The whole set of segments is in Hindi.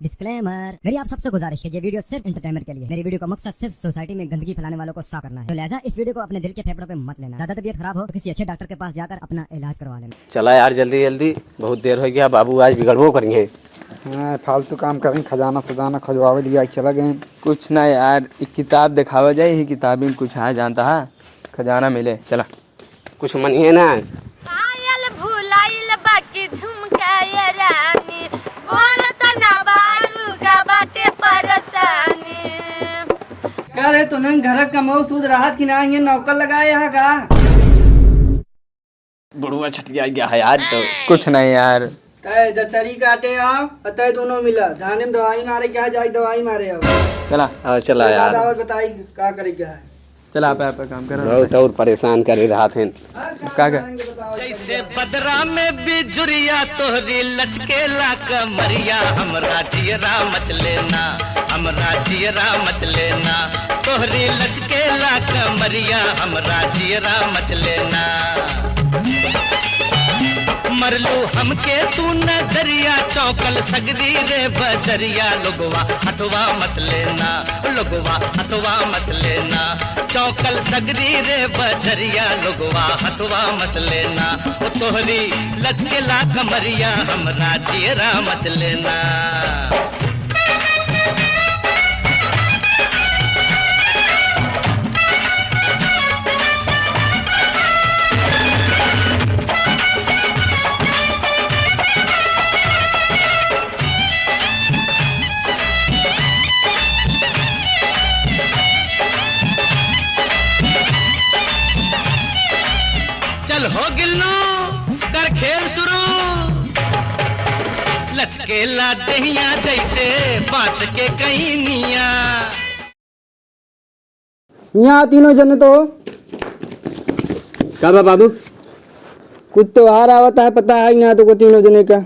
डिस्क्लेमर, मेरी आप सबसे गुजारिश है, ये वीडियो सिर्फ एंटरटेनमेंट के लिए। मेरी वीडियो का मकसद सिर्फ सोसाइटी में गंदगी फैलाने वालों को साफ करना है, तो लिहाजा इस वीडियो को अपने दिल के फेफड़ों पे मत लेना। ज्यादा तबीयत खराब हो तो किसी अच्छे डॉक्टर के पास जाकर अपना इलाज करवा लेना। चला यार जल्दी जल्दी, बहुत देर हो गया। बाबू आज बिगड़बो करेंगे। हाँ, फालतू काम करें, खजाना सजाना खजवावे लिया चला गए। कुछ ना यार, एक किताब दिखावा जाए, ही किताब में कुछ है जानता है, खजाना मिले। चला कुछ मनिए ना। पायल भुलाइल बाकी झुमका ये रानी, बोलत ना बारू का बाटे परेशानी। क्या रे तुम्हें घर कमाऊ सूद राहत की ना ये नौकर लगाए यहाँ का? बुढ़वा छटिया गया है यार। तो कुछ नहीं यार, तय दचरी काटे आओ, तय दोनों मिला धाने में दवाई मारे क्या जाए दवाई मारे आओ। चला चला यार, दावत बताई क्या करे क्या है। चला आप काम करो। बहुत और परेशान कर रहा थे। क्या जैसे बदरा में बिजुरिया तोहरी लचकेला कमरिया, हमरा जियरा मच लेना, हमरा जियरा मच लेना, तोहरी लचकेला कमरिया, हमरा जियरा मच लेना। मरलू हमके तू नजरिया, चौकल सगरी रे बजरिया, लोगवा हथवा मस लेना, लोगवा हथवा मस लेना, चौकल सगरी रे बजरिया, लोगवा हथवा मस लेना, तोहरी लचकेला कमरिया, हमरा जियरा मच लेना। चल हो गिल्लू कर खेल शुरू, लचकेला दहिया जैसे बांस के कहीनिया। यहाँ तीनों जने तो कब बाबू कुछ त्योहार आवता है, पता है यहाँ तो को तीनों जने का।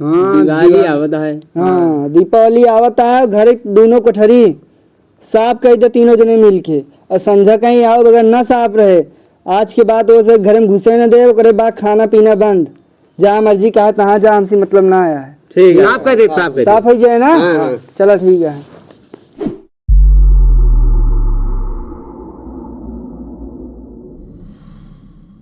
हाँ दिवाली आवता है। हाँ दीपावली आवता है, घर दोनों कोठरी साफ कर दे तीनों जने मिल के, और संझा कहीं आओ बगैर ना साफ रहे। आज के बाद वो से घर में घुसे न दे, ओकरे बाद खाना पीना बंद, जहाँ मर्जी कहा तहाँ जा, हमसे मतलब ना आया है। ठीक है, साफ कर दे, साफ कर दे। साफ हो जाए ना। हाँ। चलो ठीक है।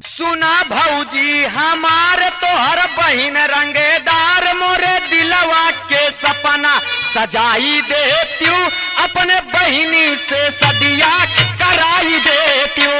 सुना भौजी हमारे तोहर बहिन रंगेदार, मोरे दिलवा के सपना सजाई देती हूँ, अपने बहिनी से सदिया कराई देती हूँ।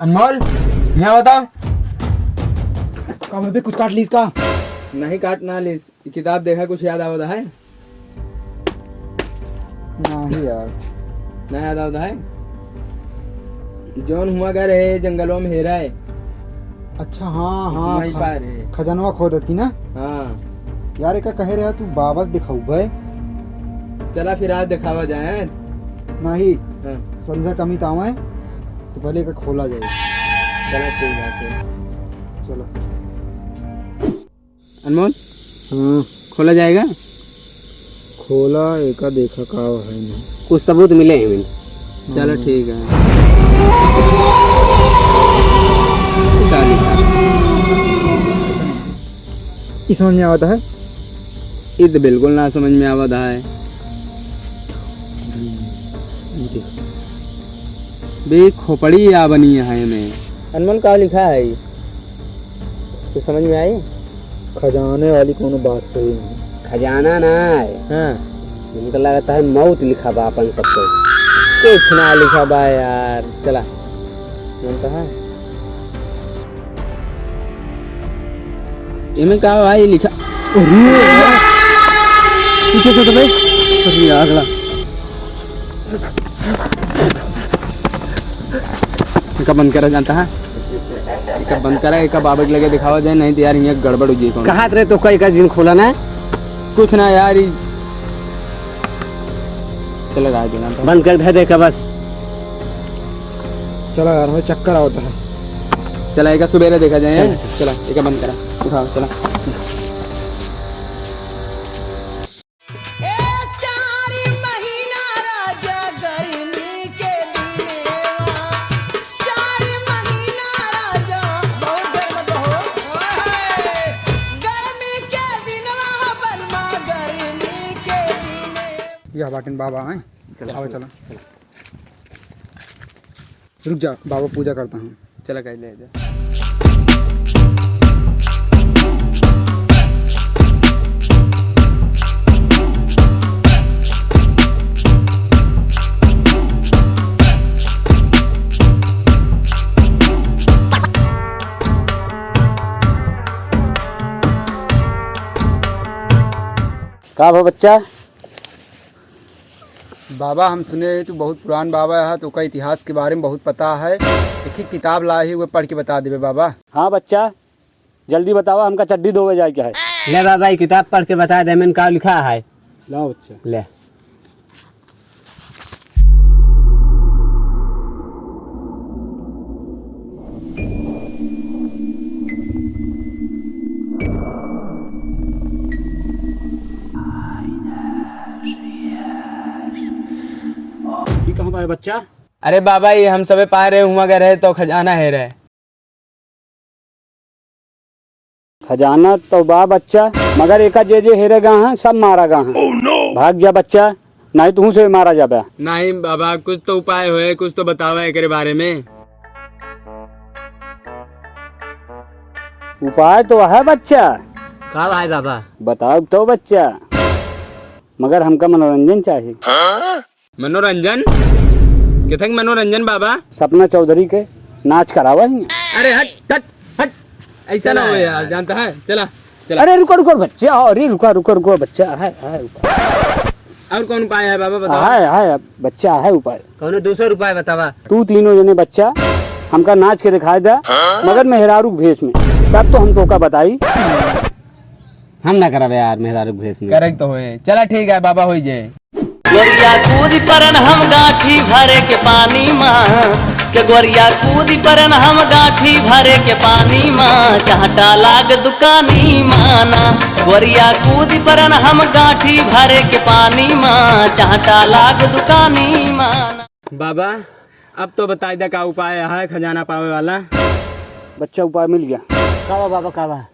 अनमोल, यहाँ बताओ। कब अभी कुछ काट ली इसका? नहीं काटना लिस, किताब देखा कुछ याद आवता है? नहीं यार, नहीं याद आवता है? जौन हुआ कर है जंगलों में हेरा है। अच्छा हाँ हाँ, वहीं पार है। खजनवा खो देती ना हाँ यार। एक कहे रहा तू बाबस दिखाऊ भाई। चला फिर आज दिखावा जाए। नहीं हाँ संझा कमी तावा है तो पहले का खोला जाए। चला ठीक है। चलो अनमोल, हाँ खोला जाएगा? खोला एका देखा का है नहीं। कुछ सबूत मिले हैं मैंने। चलो ठीक है। इस समझ में आता है? ये तो बिल्कुल ना समझ में आवता है। बे खोपड़ी या बनी है में। अनमोल का लिखा है ये? तो समझ में आई? खजाने वाली कोनो बात कही नहीं। खजाना ना है, हाँ मुझे लगता है मौत लिखा बा अपन सबको। कुछ ना लिखा बा यार। चला मन है इनमें कहा भाई लिखा। कैसे तो भाई अरे अगला इनका बंद करा जाता है। एक बंद करा, एक बाबा के लगे दिखावा जाए, नहीं तो यार यहाँ गड़बड़ हो जाए। कहाँ करे तो कई का जिन खोला ना कुछ ना यार, चलो रहा देना तो बंद कर दे देखा बस। चलो यार हमें चक्कर आता है। चला एक सुबेरे देखा जाए। चला एक बंद करा, उठाओ चला। या बाटिन बाबा आए। चलो चलो रुक जा, बाबा पूजा करता हूँ। चला कह ले जा। का भा बच्चा? बाबा हम सुने तू बहुत पुरान बाबा है, तो का इतिहास के बारे में बहुत पता है। एक ही किताब लाई हुए पढ़ के बता देवे बाबा। हाँ बच्चा जल्दी बतावा, हमका चड्डी धोवे जाए क्या है। ले बाबा ये किताब पढ़ के बता दे, मैंने का लिखा है। लाओ बच्चा ले। कहाँ पाए बच्चा? अरे बाबा ये हम सबे पा रहे हुआ गए रहे तो खजाना है रहे। खजाना तो बा बच्चा, मगर एक जे हेरेगा हैं सब मारा गा हैं। भाग जा बच्चा, नहीं तू से मारा जाबे। नहीं बाबा कुछ तो उपाय होए, कुछ तो बतावा एक बारे में। उपाय तो है बच्चा। का भाई बाबा? बताओ तो बच्चा, मगर हमका मनोरंजन चाहिए। मनोरंजन? कितने मनोरंजन बाबा? सपना चौधरी के नाच करावा ही। अरे हट हट हट, ऐसा ना हो यार, जानता है। चला चला। अरे रुको रुको बच्चा, अरे रुको रुको रुको बच्चा है और कौन उपाय है बाबा बताओ। है बच्चा है उपाय। कौन दूसरा उपाय बतावा? तू तीनों जने बच्चा हमका नाच के दिखाए दा, मगर मेहरारू भेष में, तब तो हमको का बताई। हम ना करावे यार मेहरारू भेष में। करेक्ट तो होए। चला ठीक है बाबा हो जाए। गोरिया कूद परन हम गाठी भरे के पानी माँ के, गोरिया कूद परन हम गाठी भरे के पानी माँ, चाहता लाग दुकानी माना। गोरिया कूद परन हम गाठी भरे के पानी माँ, चाहता लाग दुकानी माना। बाबा अब तो बता दे का उपाय है खजाना पावे वाला। बच्चा उपाय मिल गया। कावा बाबा कावा?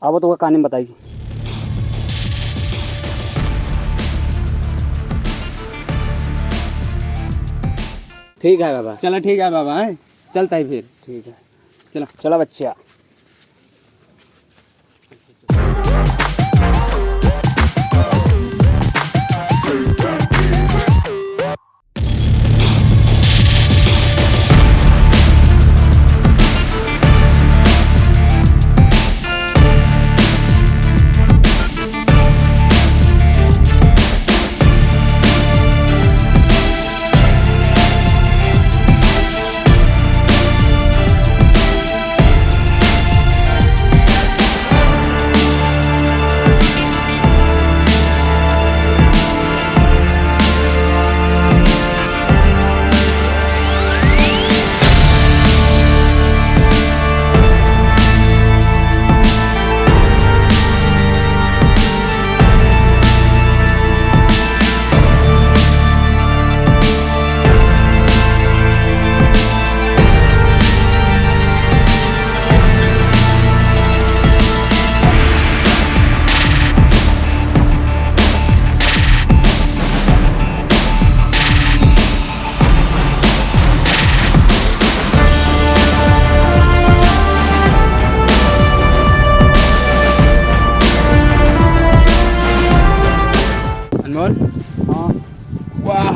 अब तो कहानी बताइए। ठीक है बाबा। चला ठीक है बाबा, है चलता है फिर। ठीक है चला चला बच्चा।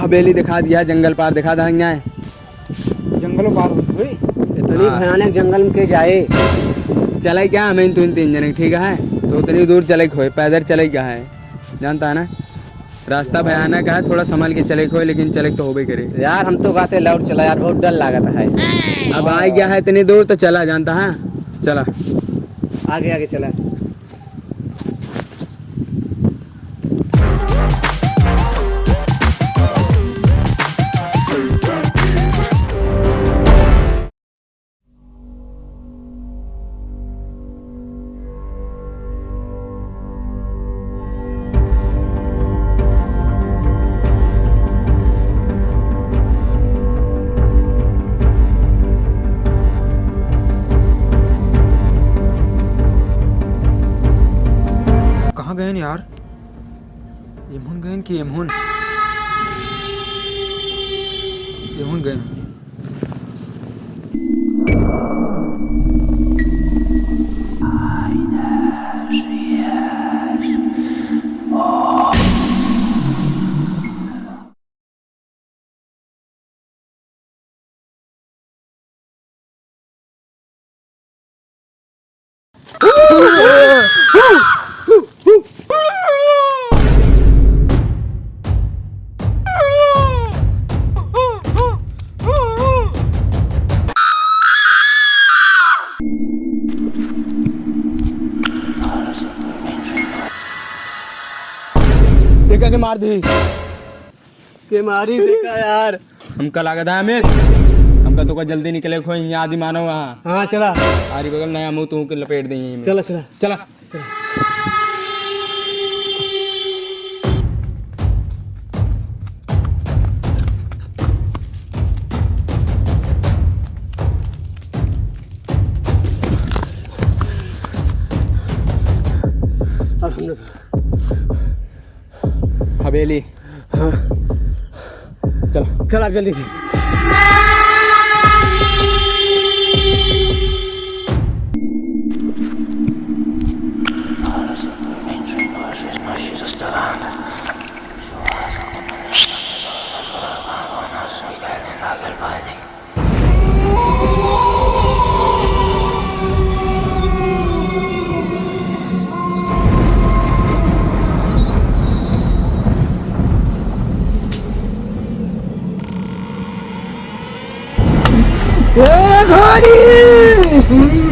हवेली दिखा दिया, जंगल पार दिखा देंगे। जंगलों पार हुई इतनी भयानक जंगल में के जाए। चले क्या हमें तीन जने ठीक है, तो उतनी दूर चले खोए पैदल चले क्या है, जानता है ना। रास्ता भयानक है, थोड़ा संभल के चले को, लेकिन चले तो होबे करे। यार हम तो गाते लौट चला यार, बहुत डर लागत है। अब आ गया है इतनी दूर तो चला जानता है, चला आगे आगे चला। कहाँ गए यार? यमुन गए कि यमुन गए। देखा के मार दी के मारी से का यार। हमका लागत है अमित, हमका तो का जल्दी निकले खो यहाँ आदि मानो वहाँ। हाँ चला, आरी बगल नया मुंह तू के लपेट देंगे। चला चला चला हवेली। हाँ चला चला जल्दी से।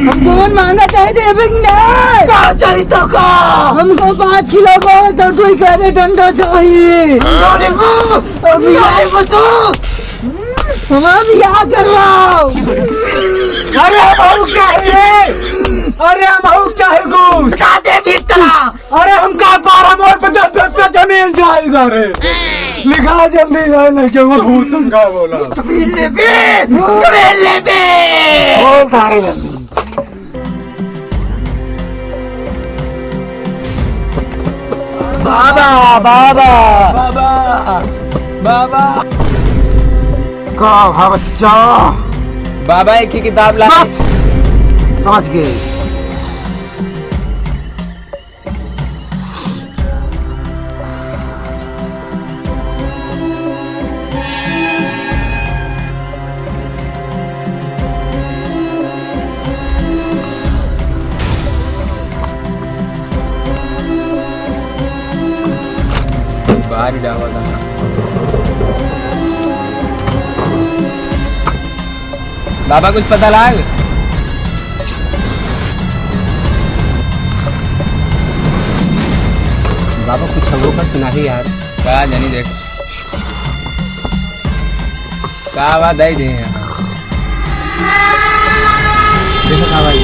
हम जोन मांगा चाहे थे नहीं चाहिए तो का हमको 5 किलो को सरसों का डंडा चाहिए। हम बियाह करवाओ। अरे हम चाहिए, अरे हम चाहिए शादी भी करा। अरे हम का 12 मोर 50 जमीन जाएगा रे। लिखा जल्दी जाए नहीं कि वो भूत तुमका बोला। बोल तारे जल्दी। बाबा बाबा बाबा बाबा का है बच्चा? बाबा एक ही किताब ला। बस समझ गए। बाहर ही डावा था। बाबा कुछ पता लाग? बाबा कुछ हमको का सुना ही यार। कहा जानी देख का आवाज आई दे यहाँ। देखो कहाँ भाई।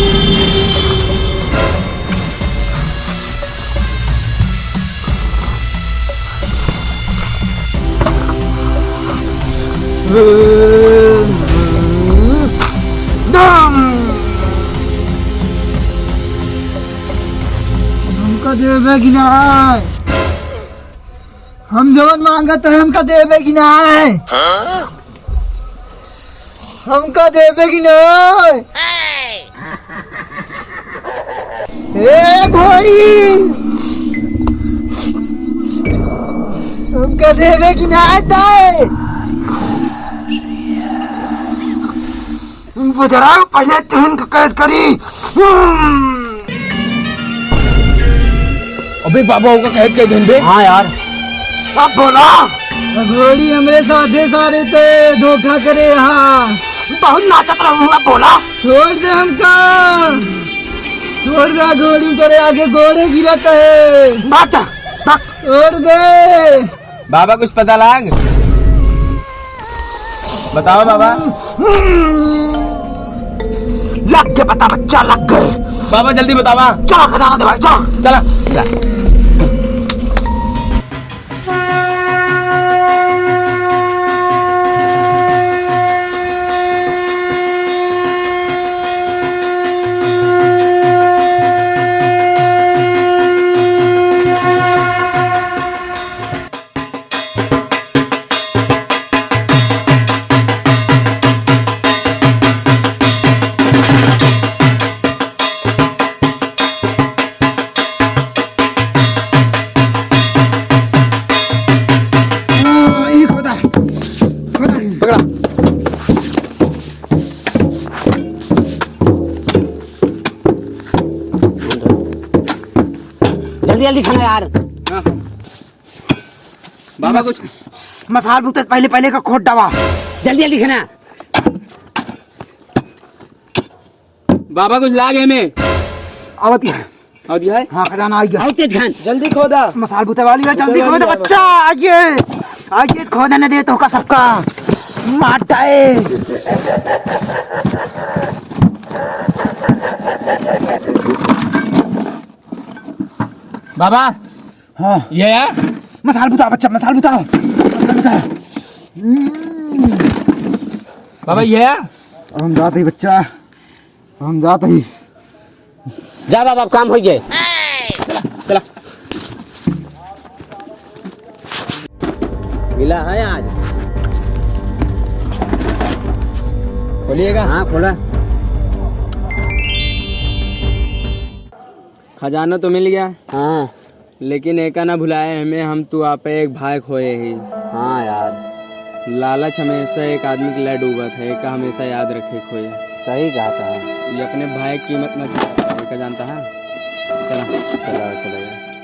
हमका देवे कि नहीं? हम जवन मांगत है हमका देवे कि नहीं? हमका देवे कि नहीं? ए घोड़ी हमका देवे कि नहीं? दे इनको जरा पहले तुम कैद करी। अबे बाबा का कैद कर दें बे। हाँ यार अब बोला। घोड़ी हमरे साथे सारे ते धोखा करे यहाँ। बहुत नाचत रहूंगा, बोला। छोड़ दे हमका, छोड़ दे, घोड़ी तेरे आगे घोड़े गिरत है। बात छोड़ दे। बाबा कुछ पता लाग? बताओ बाबा। लग के बता बच्चा, लग गए। बाबा जल्दी बतावा। चलो खजाना दे भाई, चलो चला। जल्दी जल्दी खाना यार। बाबा कुछ मसाल भूत पहले पहले का खोट दवा, जल्दी जल्दी खाना। बाबा कुछ लाग है में। आवती है, आवती है। हाँ खजाना आ गया। आओ तेज खान, जल्दी खोदा। मसाल भूत वाली है, जल्दी खोद बच्चा, आइए आइए, खोदने दे तो का सबका मारता है। बाबा हाँ ये है मसाल भूता बच्चा, मसाल भूता, मसाल भूता। बाबा ये है। हम जाते ही बच्चा, हम जाते ही। जा बाबा, अब काम हो गए। चला। मिला है आज। खोलिएगा। हाँ खोला। खजाना तो मिल गया, हाँ लेकिन एका ना भुलाए हमें, हम तू आप एक भाई खोए ही। हाँ यार, लालच हमेशा एक आदमी के लिए डूबत है, एका हमेशा याद रखे खोए। सही कहा था। ये अपने भाई की कीमत न चुका जानता है। चला चलो चलो।